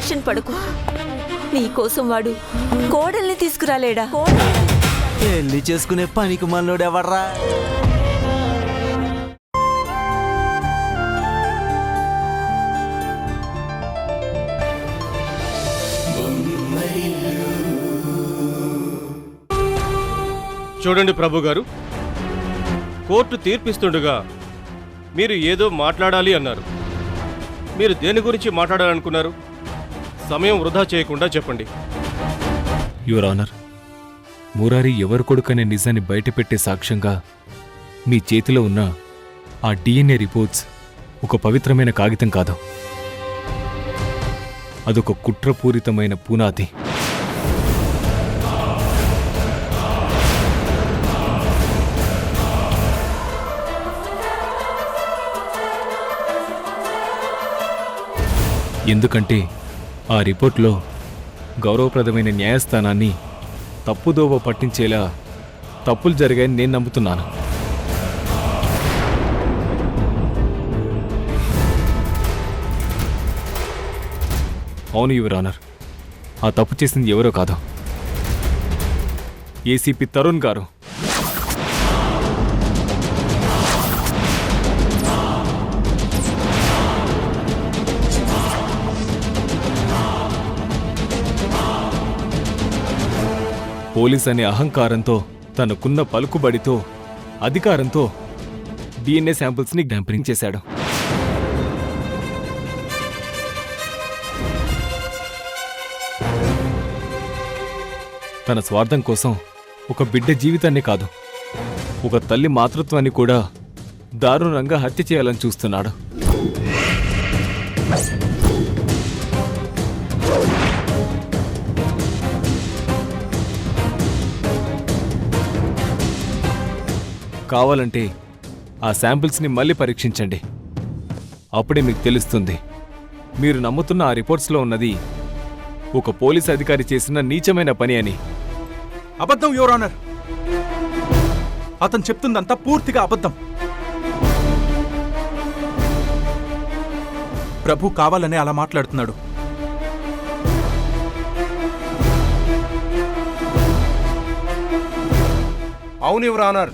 Tension పడకు. నీకోసం వాడు కోడల్ని తీసుకురాలేడా? పెళ్లి చేసుకునే పనికి మనోడు ఎవర్రా? చూడండి ప్రభు గారు, కోర్టు తీర్పిస్తుండగా మీరు ఏదో మాట్లాడాలి అన్నారు. మీరు దేని గురించి మాట్లాడాలనుకున్నారు? సమయం వృధా చేయకుండా చెప్పండి. యువర్ ఆనర్, మురారి ఎవరు కొడుకనే నిజాన్ని బయటపెట్టే సాక్ష్యంగా మీ చేతిలో ఉన్న ఆ డిఎన్ఏ రిపోర్ట్స్ ఒక పవిత్రమైన కాగితం కాదు, అదొక కుట్రపూరితమైన పునాది. ఎందుకంటే ఆ రిపోర్ట్లో గౌరవప్రదమైన న్యాయస్థానాన్ని తప్పుదోవ పట్టించేలా తప్పులు జరిగాయని నేను నమ్ముతున్నాను. అవును యువర్ ఆనర్, ఆ తప్పు చేసింది ఎవరో కాదు, ఏసీపీ తరుణ్ గారు. పోలీస్ అనే అహంకారంతో, తనకున్న పలుకుబడితో, అధికారంతో డిఎన్ఏ శాంపిల్స్ని డాంపరింగ్ చేశాడు. తన స్వార్థం కోసం ఒక బిడ్డ జీవితాన్ని కాదు, ఒక తల్లి మాతృత్వాన్ని కూడా దారుణంగా హత్య చేయాలని చూస్తున్నాడు. కావాలంటే ఆ శాంపిల్స్ని మళ్ళీ పరీక్షించండి, అప్పుడే మీకు తెలుస్తుంది మీరు నమ్ముతున్న ఆ రిపోర్ట్స్లో ఉన్నది ఒక పోలీస్ అధికారి చేసిన నీచమైన పని అని. అబద్ధం యువర్ ఆనర్, అతను చెప్తుందంతా పూర్తిగా అబద్ధం. ప్రభు కావాలనే అలా మాట్లాడుతున్నాడు. అవును యువర్ ఆనర్,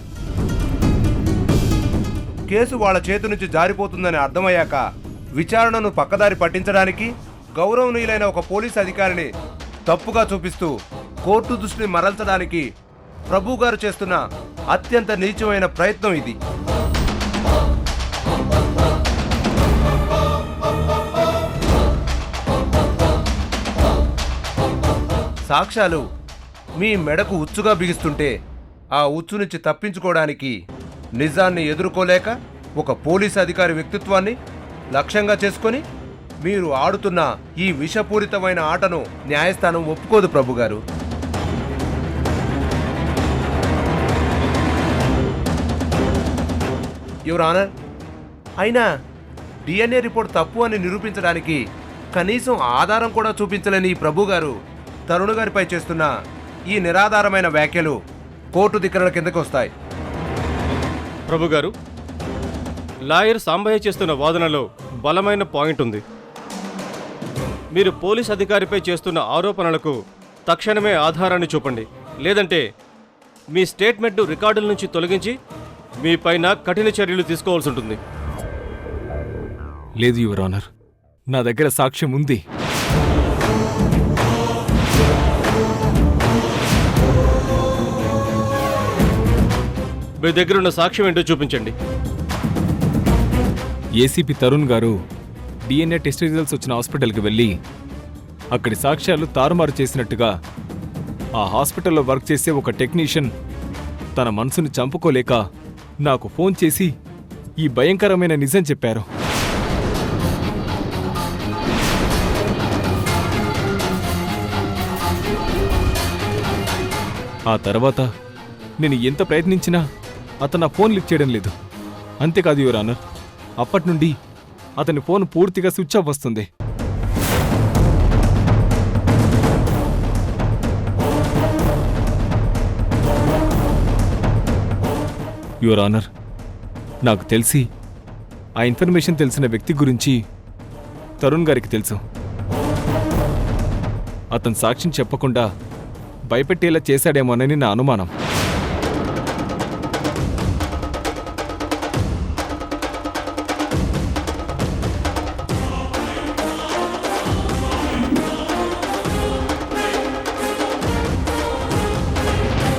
కేసు వాళ్ళ చేతి నుంచి జారిపోతుందని అర్థమయ్యాక విచారణను పక్కదారి పట్టించడానికి గౌరవనీయులైన ఒక పోలీస్ అధికారిని తప్పుగా చూపిస్తూ కోర్టు దృష్టిని మరల్చడానికి ప్రభు గారు చేస్తున్న అత్యంత నీచమైన ప్రయత్నం ఇది. సాక్ష్యాలు మీ మెడకు ఉచ్చుగా బిగిస్తుంటే ఆ ఉచ్చు నుంచి తప్పించుకోవడానికి నిజాన్ని ఎదుర్కోలేక ఒక పోలీస్ అధికారి వ్యక్తిత్వాన్ని లక్ష్యంగా చేసుకొని మీరు ఆడుతున్న ఈ విషపూరితమైన ఆటను న్యాయస్థానం ఒప్పుకోదు ప్రభు గారు. యువర్ ఆనర్, అయినా డిఎన్ఏ రిపోర్ట్ తప్పు అని నిరూపించడానికి కనీసం ఆధారం కూడా చూపించలేని ఈ ప్రభు గారు తరుణ్ గారిపై చేస్తున్న ఈ నిరాధారమైన వ్యాఖ్యలు కోర్టు ధిక్కరణ కిందకు వస్తాయి. ప్రభు గారు, లాయర్ సాంబయ్య చేస్తున్న వాదనలో బలమైన పాయింట్ ఉంది. మీరు పోలీస్ అధికారిపై చేస్తున్న ఆరోపణలకు తక్షణమే ఆధారాన్ని చూపండి, లేదంటే మీ స్టేట్మెంట్ రికార్డుల నుంచి తొలగించి మీ పైన కఠిన చర్యలు తీసుకోవాల్సి ఉంటుంది. లేదు యువర్ ఆనర్, నా దగ్గర సాక్ష్యం ఉంది. మీ దగ్గరున్న సాక్ష్యం ఏంటో చూపించండి. ఏసీపీ తరుణ్ గారు డిఎన్ఏ టెస్ట్ రిజల్ట్స్ వచ్చిన హాస్పిటల్కి వెళ్ళి అక్కడి సాక్ష్యాలు తారుమారు చేసినట్టుగా ఆ హాస్పిటల్లో వర్క్ చేసే ఒక టెక్నీషియన్ తన మనసుని చంపుకోలేక నాకు ఫోన్ చేసి ఈ భయంకరమైన నిజం చెప్పారు. ఆ తర్వాత నేను ఎంత ప్రయత్నించినా అతను నా ఫోన్ లిఫ్ట్ చేయడం లేదు. అంతేకాదు యువర్ ఆనర్, అప్పటి నుండి అతని ఫోన్ పూర్తిగా స్విచ్ ఆఫ్ వస్తుంది. యువర్ ఆనర్, నాకు తెలిసి ఆ ఇన్ఫర్మేషన్ తెలిసిన వ్యక్తి గురించి తరుణ్ గారికి తెలుసు. అతను సాక్ష్యం చెప్పకుండా భయపెట్టేలా చేశాడేమోనని నా అనుమానం.